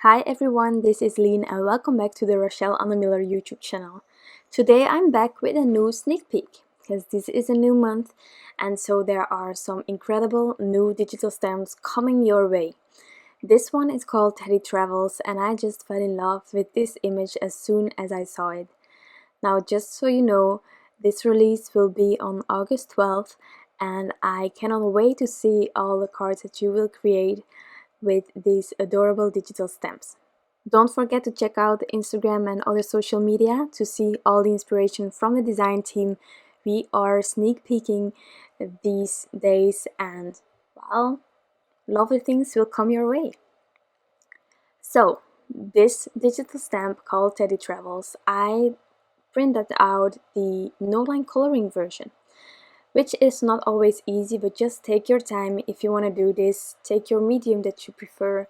Hi everyone, this is Lien and welcome back to the Rachelle Anne Miller YouTube channel. Today I'm back with a new sneak peek because this is a new month and so there are some incredible new digital stamps coming your way. This one is called Teddy Travels and I just fell in love with this image as soon as I saw it. Now just so you know, this release will be on August 12th and I cannot wait to see all the cards that you will create with these adorable digital stamps. Don't forget to check out Instagram and other social media to see all the inspiration from the design team. We are sneak peeking these days and, well, lovely things will come your way. So, this digital stamp called Teddy Travels, I printed out the no-line coloring version, which is not always easy, but just take your time if you want to do this. Take your medium that you prefer.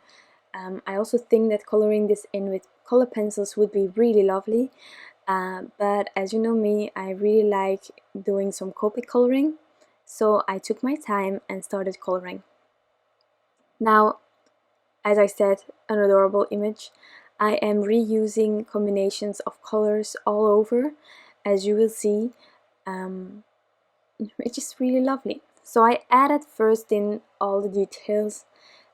I also think that coloring this in with color pencils would be really lovely, but as you know me, I really like doing some Copic coloring, so I took my time and started coloring. Now, as I said, an adorable image. I am reusing combinations of colors all over, as you will see, which is really lovely. So I added first in all the details,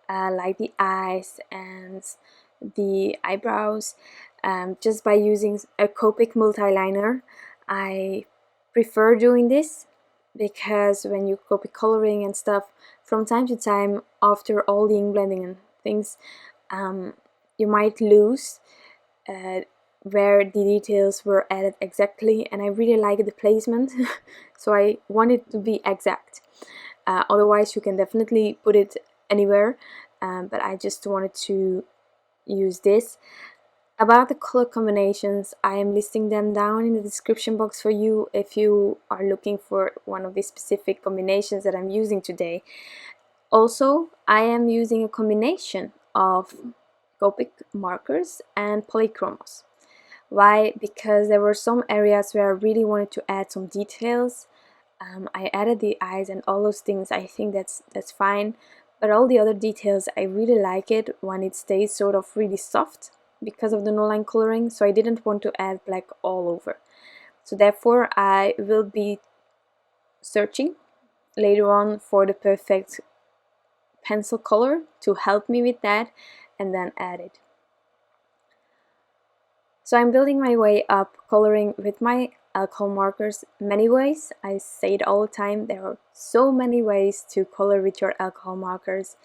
like the eyes and the eyebrows, just by using a Copic multi-liner. I prefer doing this because when you copy coloring and stuff, from time to time, after all the ink blending and things, you might lose where the details were added exactly, and I really like the placement so I want it to be exact. Otherwise you can definitely put it anywhere, but I just wanted to use this. About the color combinations, I am listing them down in the description box for you if you are looking for one of the specific combinations that I'm using today. Also, I am using a combination of Copic markers and Polychromos. Why? Because there were some areas where I really wanted to add some details. I added the eyes and all those things. I think that's fine, but all the other details, I really like it when it stays sort of really soft because of the no line coloring, so I didn't want to add black all over. So therefore I will be searching later on for the perfect pencil color to help me with that and then add it. So I'm building my way up coloring with my alcohol markers many ways. I say it all the time, there are so many ways to color with your alcohol markers.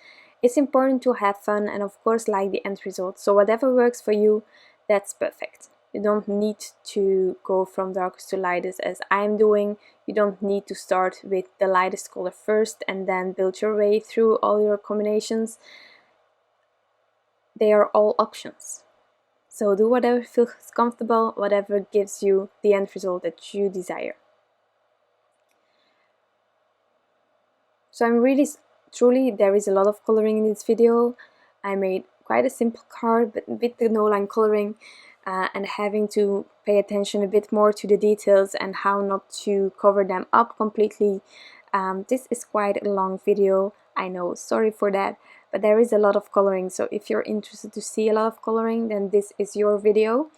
It's important to have fun and of course like the end result, so whatever works for you, that's perfect. You don't need to go from darkest to lightest as I'm doing. You don't need to start with the lightest color first and then build your way through all your combinations. They are all options. So do whatever feels comfortable, whatever gives you the end result that you desire. So I'm really, truly, there is a lot of coloring in this video. I made quite a simple card, but with the no-line coloring and having to pay attention a bit more to the details and how not to cover them up completely. This is quite a long video, I know, sorry for that, but there is a lot of coloring, so if you're interested to see a lot of coloring, then this is your video.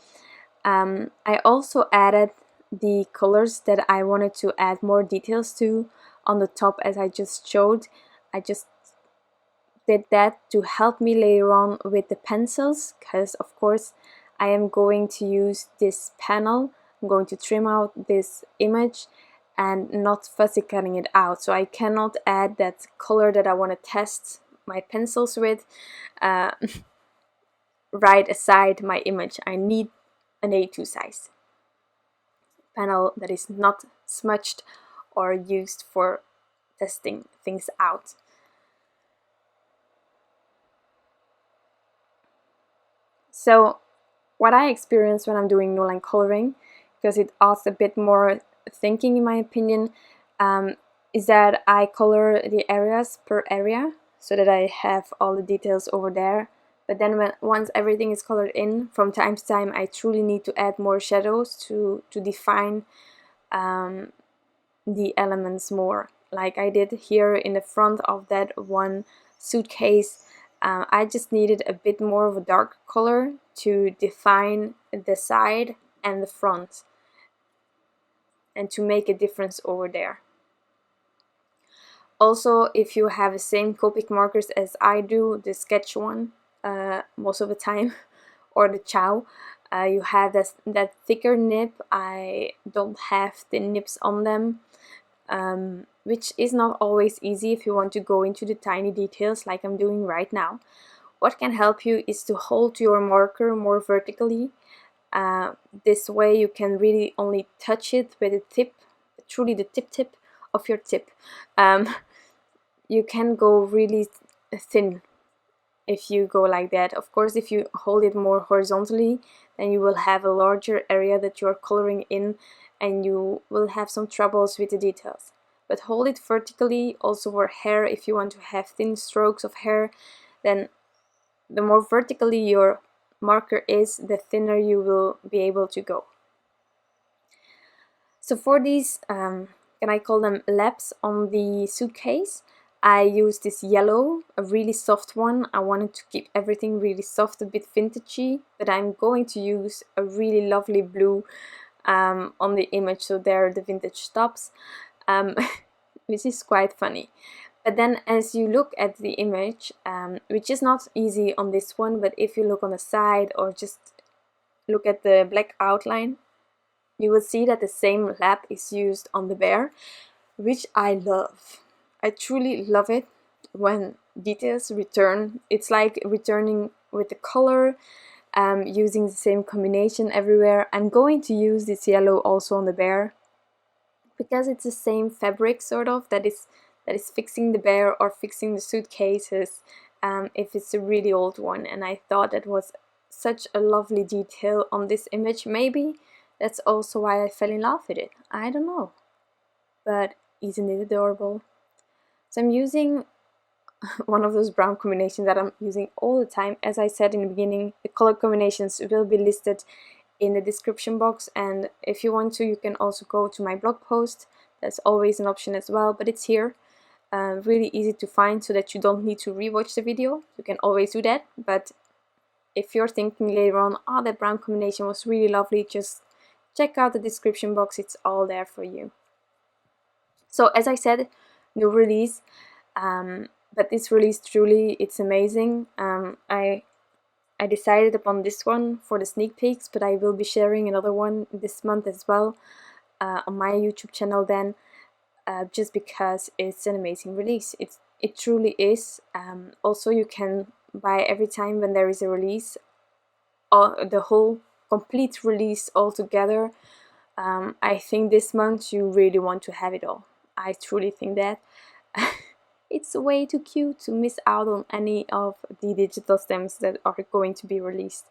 I also added the colors that I wanted to add more details to on the top, as I just showed. I just did that to help me later on with the pencils, because of course I am going to use this panel. I'm going to trim out this image and not fussy cutting it out, so I cannot add that color that I want to test my pencils with right aside my image. I need an A2 size panel that is not smudged or used for testing things out. So what I experience when I'm doing no line coloring, because it adds a bit more thinking in my opinion, is that I color the areas per area so that I have all the details over there. But then once everything is colored in, from time to time I truly need to add more shadows to define the elements more. Like I did here in the front of that one suitcase, I just needed a bit more of a dark color to define the side and the front and to make a difference over there. Also, if you have the same Copic markers as I do, the sketch one most of the time, or the chow, you have that thicker nib. I don't have the nibs on them, which is not always easy if you want to go into the tiny details like I'm doing right now. What can help you is to hold your marker more vertically. This way you can really only touch it with the tip, truly the tip of your tip. You can go really thin if you go like that. Of course, if you hold it more horizontally, then you will have a larger area that you are coloring in and you will have some troubles with the details. But hold it vertically. Also for hair, if you want to have thin strokes of hair, then the more vertically your marker is, the thinner you will be able to go. So for these, can I call them laps on the suitcase, I used this yellow, a really soft one. I wanted to keep everything really soft, a bit vintagey, but I'm going to use a really lovely blue on the image, so there the vintage stops, which is quite funny. But then as you look at the image, which is not easy on this one, but if you look on the side or just look at the black outline, you will see that the same lap is used on the bear, which I love. I truly love it when details return. It's like returning with the color, using the same combination everywhere. I'm going to use this yellow also on the bear because it's the same fabric sort of that is fixing the bear or fixing the suitcases if it's a really old one. And I thought that was such a lovely detail on this image. Maybe that's also why I fell in love with it. I don't know. But isn't it adorable? So I'm using one of those brown combinations that I'm using all the time. As I said in the beginning, the color combinations will be listed in the description box, and if you want to, you can also go to my blog post. That's always an option as well, but it's here. Really easy to find so that you don't need to rewatch the video. You can always do that, but if you're thinking later on, oh, that brown combination was really lovely, just check out the description box. It's all there for you. So as I said, new release, but this release truly, it's amazing. I decided upon this one for the sneak peeks, but I will be sharing another one this month as well on my YouTube channel then, just because it's an amazing release. It truly is. Also, you can buy every time when there is a release, the whole complete release all together. I think this month you really want to have it all. I truly think that. It's way too cute to miss out on any of the digital stamps that are going to be released.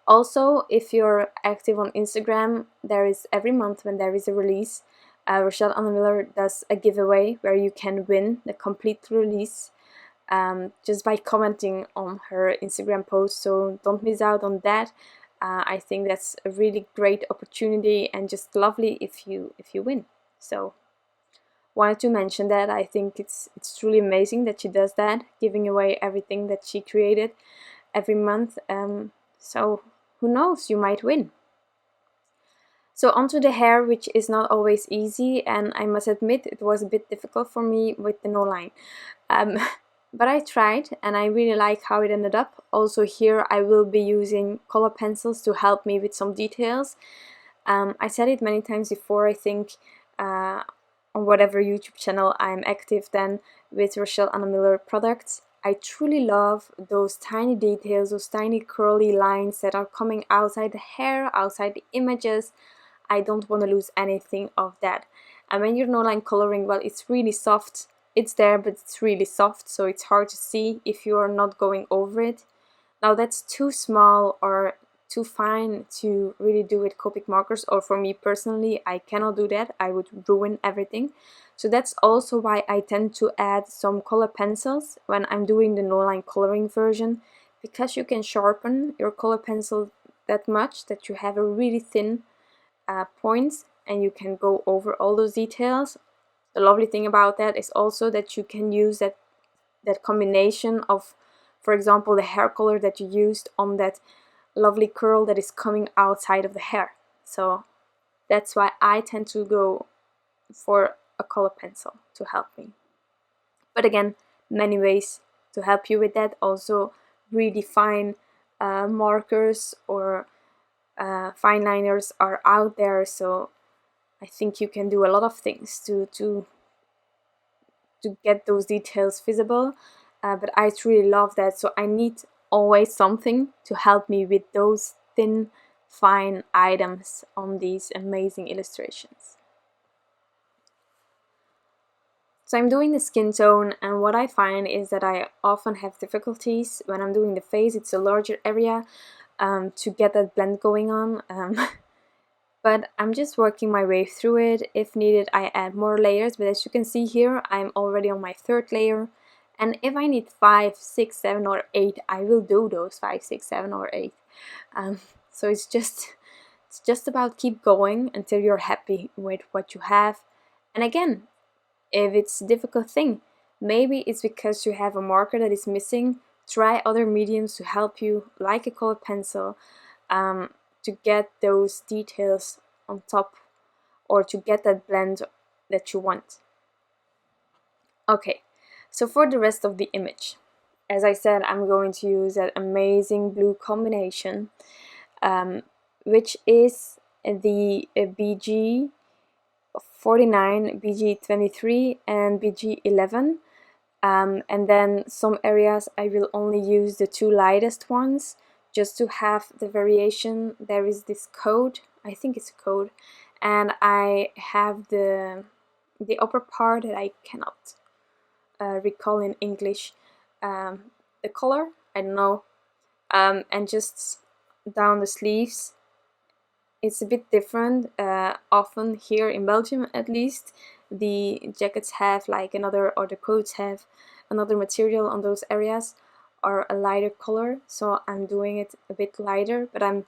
Also, if you're active on Instagram, there is every month when there is a release, Rachelle Anne Miller does a giveaway where you can win the complete release just by commenting on her Instagram post. So don't miss out on that. I think that's a really great opportunity and just lovely if you win. So wanted to mention that. I think it's truly amazing that she does that, giving away everything that she created every month. So who knows, you might win. So onto the hair, which is not always easy, and I must admit it was a bit difficult for me with the no line. But I tried and I really like how it ended up. Also here I will be using color pencils to help me with some details. I said it many times before, I think, on whatever YouTube channel I'm active then with Rachelle Anne Miller products. I truly love those tiny details, those tiny curly lines that are coming outside the hair, outside the images. I don't want to lose anything of that. And when you're no line coloring, well, it's really soft. It's there, but it's really soft, so it's hard to see if you are not going over it. Now that's too small or too fine to really do with Copic markers, or for me personally, I cannot do that. I would ruin everything. So that's also why I tend to add some color pencils when I'm doing the no line coloring version, because you can sharpen your color pencil that much that you have a really thin points and you can go over all those details. The lovely thing about that is also that you can use that combination of for example, the hair color that you used on that lovely curl that is coming outside of the hair. So that's why I tend to go for a color pencil to help me. But again, many ways to help you with that. Also, really fine markers or fine liners are out there, so I think you can do a lot of things to get those details visible. But I truly love that, so I need always something to help me with those thin, fine items on these amazing illustrations. So I'm doing the skin tone, and what I find is that I often have difficulties when I'm doing the face. It's a larger area to get that blend going on. But I'm just working my way through it. If needed, I add more layers, but as you can see here, I'm already on my 3rd layer. And if I need 5, 6, 7, or 8, I will do those 5, 6, 7, or 8. So it's just about keep going until you're happy with what you have. And again, if it's a difficult thing, maybe it's because you have a marker that is missing, try other mediums to help you, like a colored pencil, to get those details on top or to get that blend that you want. Okay, so for the rest of the image, as I said, I'm going to use that amazing blue combination, which is the BG 49, BG 23, and BG 11. And then some areas I will only use the 2 lightest ones just to have the variation. There is this code, I think it's a code, and I have the upper part that I cannot recall in English, the color, I don't know, and just down the sleeves it's a bit different. Often here in Belgium at least, the jackets have like another, or the coats have another material on those areas or a lighter color, so I'm doing it a bit lighter, but I'm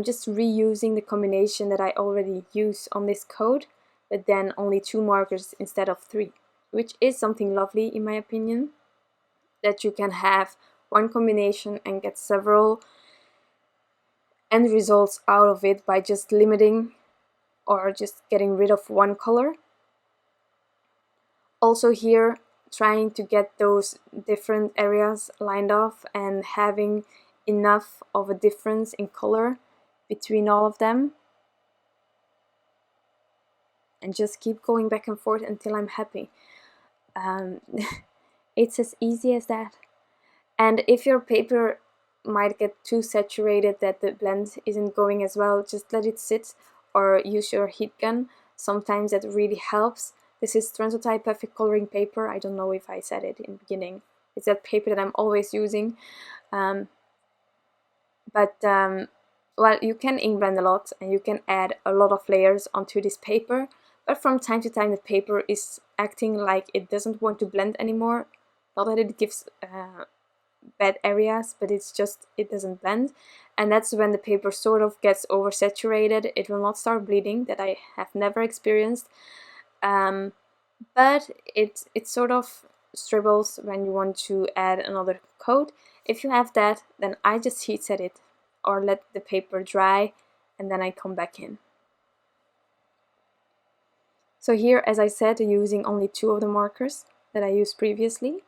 just reusing the combination that I already use on this coat, but then only 2 markers instead of 3, which is something lovely in my opinion, that you can have one combination and get several end results out of it by just limiting or just getting rid of one color. Also here, trying to get those different areas lined off and having enough of a difference in color between all of them, and just keep going back and forth until I'm happy. It's as easy as that. And if your paper might get too saturated that the blend isn't going as well, just let it sit or use your heat gun. Sometimes that really helps. This is Transotite Perfect Coloring Paper. I don't know if I said it in the beginning. It's that paper that I'm always using. Well, you can ink blend a lot and you can add a lot of layers onto this paper, but from time to time the paper is acting like it doesn't want to blend anymore. Not that it gives bad areas, but it's just it doesn't blend, and that's when the paper sort of gets oversaturated. It will not start bleeding, that I have never experienced, but it sort of scribbles when you want to add another coat. If you have that, then I just heat set it or let the paper dry and then I come back in. So here, as I said, using only 2 of the markers that I used previously.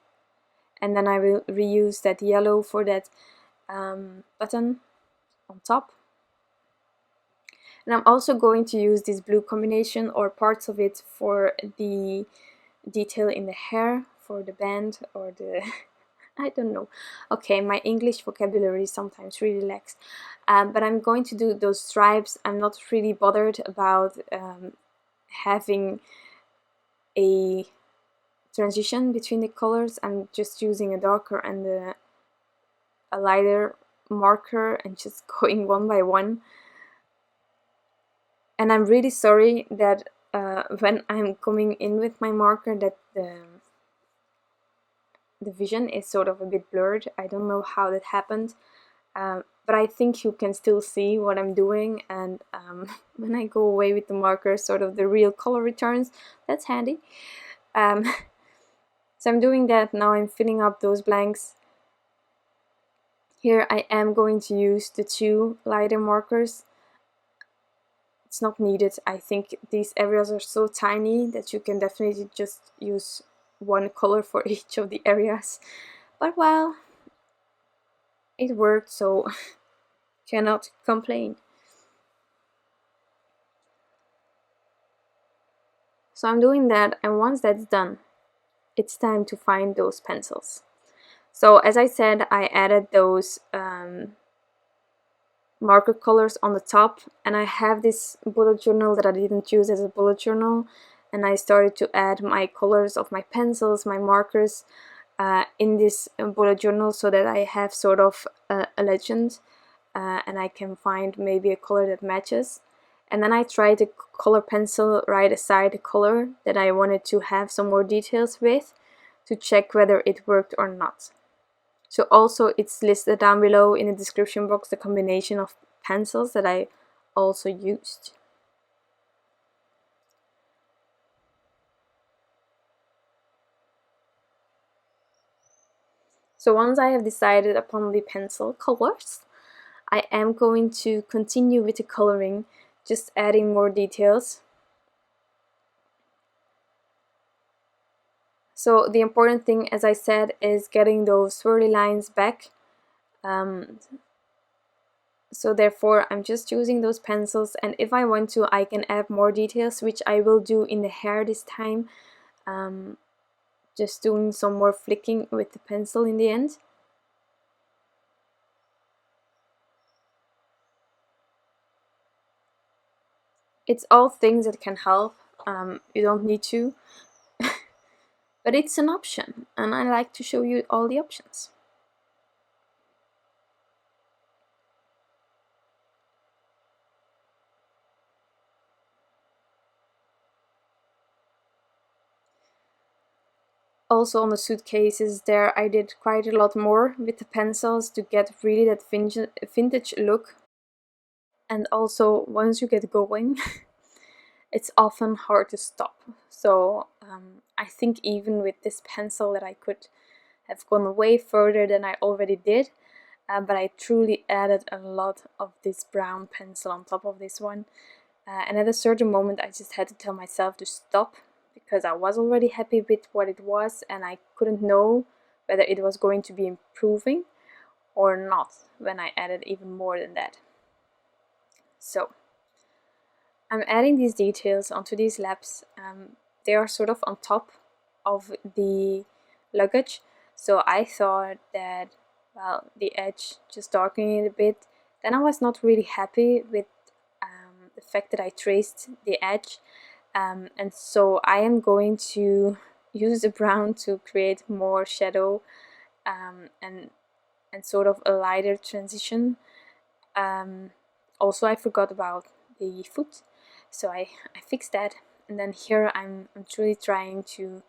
And then I will reuse that yellow for that button on top. And I'm also going to use this blue combination or parts of it for the detail in the hair, for the band or the... I don't know. Okay, my English vocabulary sometimes really lacks. But I'm going to do those stripes. I'm not really bothered about having a transition between the colors. I'm just using a darker and a lighter marker and just going one by one. And I'm really sorry that when I'm coming in with my marker that the vision is sort of a bit blurred. I don't know how that happened, but I think you can still see what I'm doing, and when I go away with the marker, sort of the real color returns. That's handy. So I'm doing that now. I'm filling up those blanks, Here I am going to use the 2 lighter markers. It's not needed. I think these areas are so tiny that you can definitely just use 1 color for each of the areas. But well, it worked, so cannot complain. So I'm doing that, and once that's done, it's time to find those pencils. So as I said, I added those marker colors on the top, and I have this bullet journal that I didn't use as a bullet journal, and I started to add my colors of my pencils, my markers in this bullet journal, so that I have sort of a legend, and I can find maybe a color that matches. And then I tried a color pencil right aside the color that I wanted to have some more details with, to check whether it worked or not. So also it's listed down below in the description box the combination of pencils that I also used. So once I have decided upon the pencil colors, I am going to continue with the coloring, just adding more details. So the important thing, as I said, is getting those swirly lines back. So therefore I'm just using those pencils, and if I want to I can add more details, which I will do in the hair this time, just doing some more flicking with the pencil in the end. It's all things that can help, you don't need to, but it's an option, and I like to show you all the options. Also on the suitcases there I did quite a lot more with the pencils to get really that vintage look. And also once you get going it's often hard to stop. So I think even with this pencil that I could have gone way further than I already did, but I truly added a lot of this brown pencil on top of this one. And at a certain moment I just had to tell myself to stop, because I was already happy with what it was and I couldn't know whether it was going to be improving or not when I added even more than that. So I'm adding these details onto these laps. They are sort of on top of the luggage, so I thought that, well, the edge, just darkening it a bit. Then I was not really happy with the fact that I traced the edge, and so I am going to use the brown to create more shadow, and sort of a lighter transition. Also I forgot about the foot, so I fixed that, and then here I'm truly trying to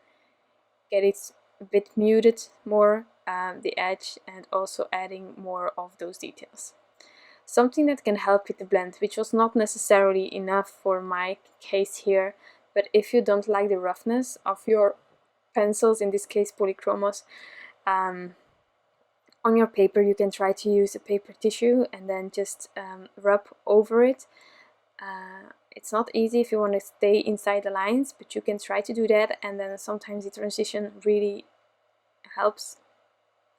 get it a bit muted more, the edge, and also adding more of those details. Something that can help with the blend, which was not necessarily enough for my case here, but if you don't like the roughness of your pencils, in this case Polychromos, on your paper you can try to use a paper tissue and then just rub over it. It's not easy if you want to stay inside the lines, but you can try to do that, and then sometimes the transition really helps.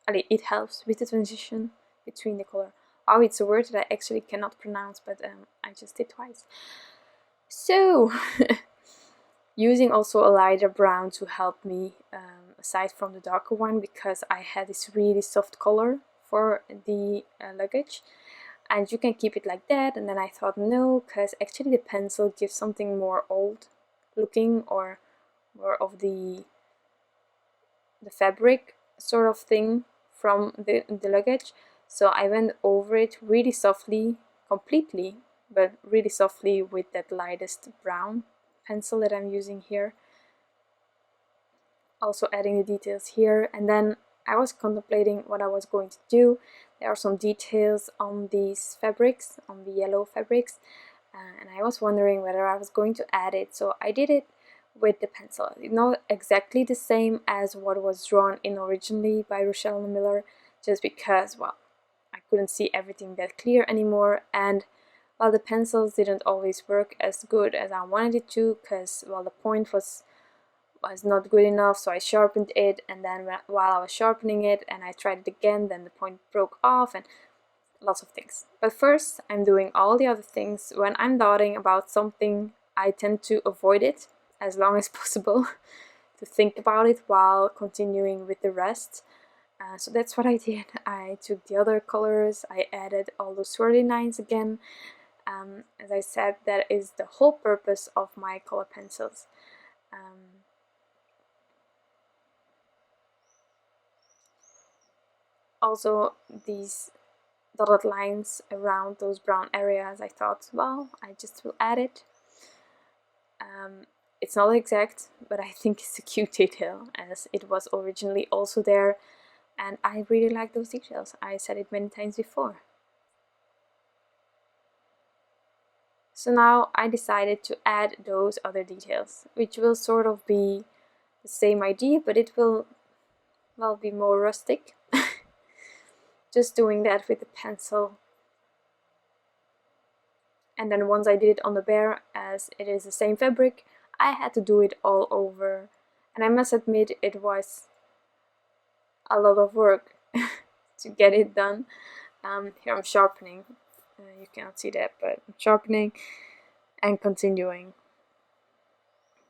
It helps with the transition between the color. Oh, it's a word that I actually cannot pronounce, but I just did twice. So using also a lighter brown to help me, aside from the darker one, because I had this really soft color for the luggage, and you can keep it like that. And then I thought no, because actually the pencil gives something more old looking, or more of the fabric sort of thing from the luggage. So I went over it really softly, completely, but really softly with that lightest brown pencil that I'm using here. Also adding the details here, and then I was contemplating what I was going to do. There are some details on these fabrics, on the yellow fabrics, and I was wondering whether I was going to add it. So I did it with the pencil. It's not exactly the same as what was drawn in originally by Rachelle Anne Miller, just because, well, couldn't see everything that clear anymore. And while the pencils didn't always work as good as I wanted it to, because well, the point was not good enough, so I sharpened it, and then while I was sharpening it and I tried it again, then the point broke off, and lots of things. But first, I'm doing all the other things. When I'm doubting about something, I tend to avoid it as long as possible, to think about it while continuing with the rest. So that's what I did. I took the other colors, I added all those swirly lines again. As I said, that is the whole purpose of my color pencils. Also, these dotted lines around those brown areas, I thought, well, I just will add it. It's not exact, but I think it's a cute detail, as it was originally also there, and I really like those details. I said it many times before. So now I decided to add those other details, which will sort of be the same idea, but it will, well, be more rustic. Just doing that with the pencil. And then once I did it on the bear, as it is the same fabric, I had to do it all over. And I must admit, it was a lot of work to get it done. Here I'm sharpening. You cannot see that, but I'm sharpening and continuing.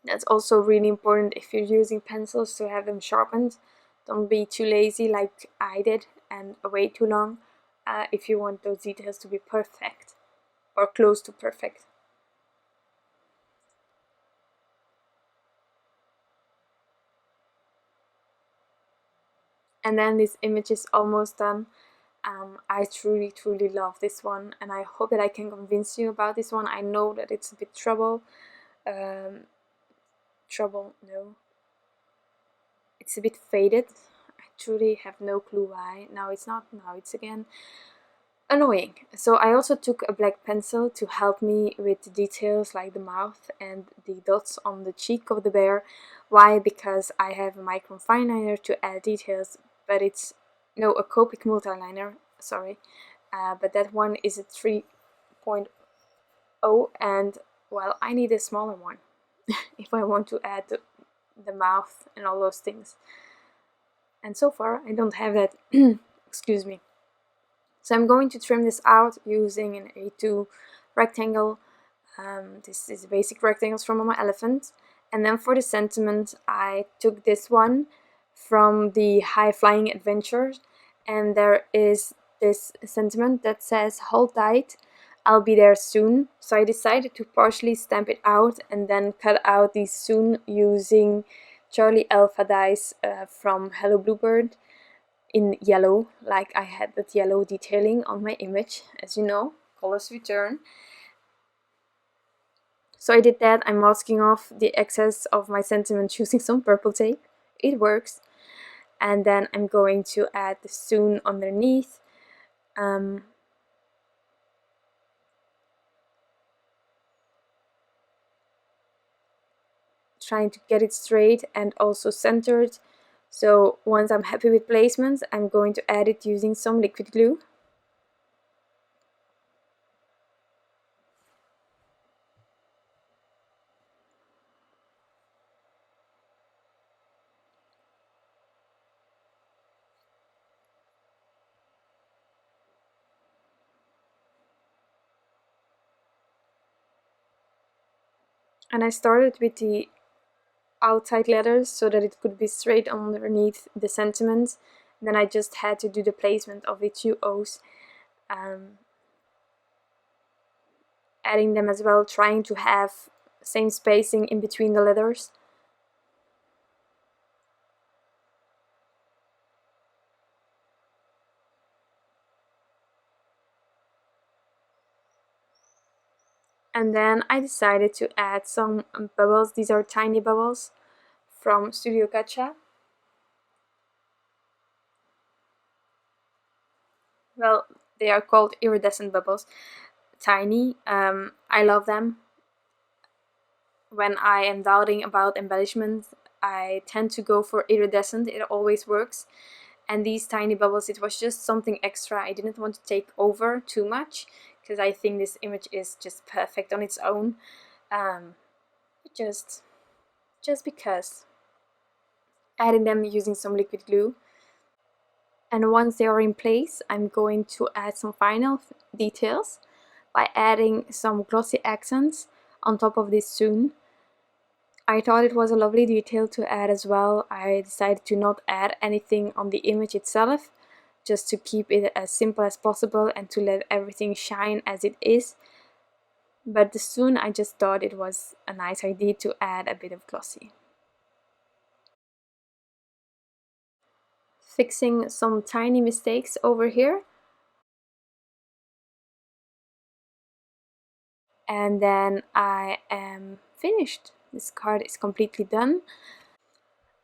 That's also really important if you're using pencils to have them sharpened. Don't be too lazy like I did and wait too long if you want those details to be perfect or close to perfect. And then this image is almost done. I truly love this one, and I hope that I can convince you about this one. I know that it's a bit trouble, no, it's a bit faded. I truly have no clue why. Now it's not, now it's again annoying. So I also took a black pencil to help me with the details like the mouth and the dots on the cheek of the bear. Why? Because I have a micron fine liner to add details, but it's a Copic multi-liner, sorry, but that one is a 3.0, and well, I need a smaller one if I want to add the mouth and all those things. And so far I don't have that. Excuse me. So I'm going to trim this out using an A2 rectangle. This is basic rectangles from my elephant. And then for the sentiment, I took this one from the High Flying Adventures, and there is this sentiment that says, "Hold tight, I'll be there soon." So I decided to partially stamp it out and then cut out the soon using Charlie Alpha dies from Hello Bluebird in yellow, like I had that yellow detailing on my image. As you know, colors return. So I did that. I'm masking off the excess of my sentiment using some purple tape. It works. And then I'm going to add the soon underneath. Trying to get it straight and also centered. So once I'm happy with placement, I'm going to add it using some liquid glue. And I started with the outside letters so that it could be straight underneath the sentiment. Then I just had to do the placement of the two O's, adding them as well, trying to have same spacing in between the letters. And then I decided to add some bubbles. These are tiny bubbles from Studio Gacha. Well, they are called iridescent bubbles. Tiny. I love them. When I am doubting about embellishment, I tend to go for iridescent. It always works. and these tiny bubbles, it was just something extra. I didn't want to take over too much because I think this image is just perfect on its own. Just because. Adding them using some liquid glue. And once they are in place, I'm going to add some final details by adding some glossy accents on top of this soon. I thought it was a lovely detail to add as well. I decided to not add anything on the image itself, just to keep it as simple as possible and to let everything shine as it is. But soon I just thought it was a nice idea to add a bit of glossy. Fixing some tiny mistakes over here. And then I am finished. This card is completely done.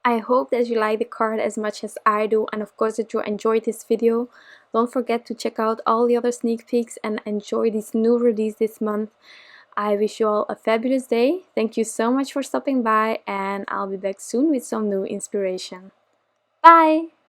I hope that you like the card as much as I do, and of course that you enjoyed this video. Don't forget to check out all the other sneak peeks and enjoy this new release this month. I wish you all a fabulous day. Thank you so much for stopping by, and I'll be back soon with some new inspiration. Bye!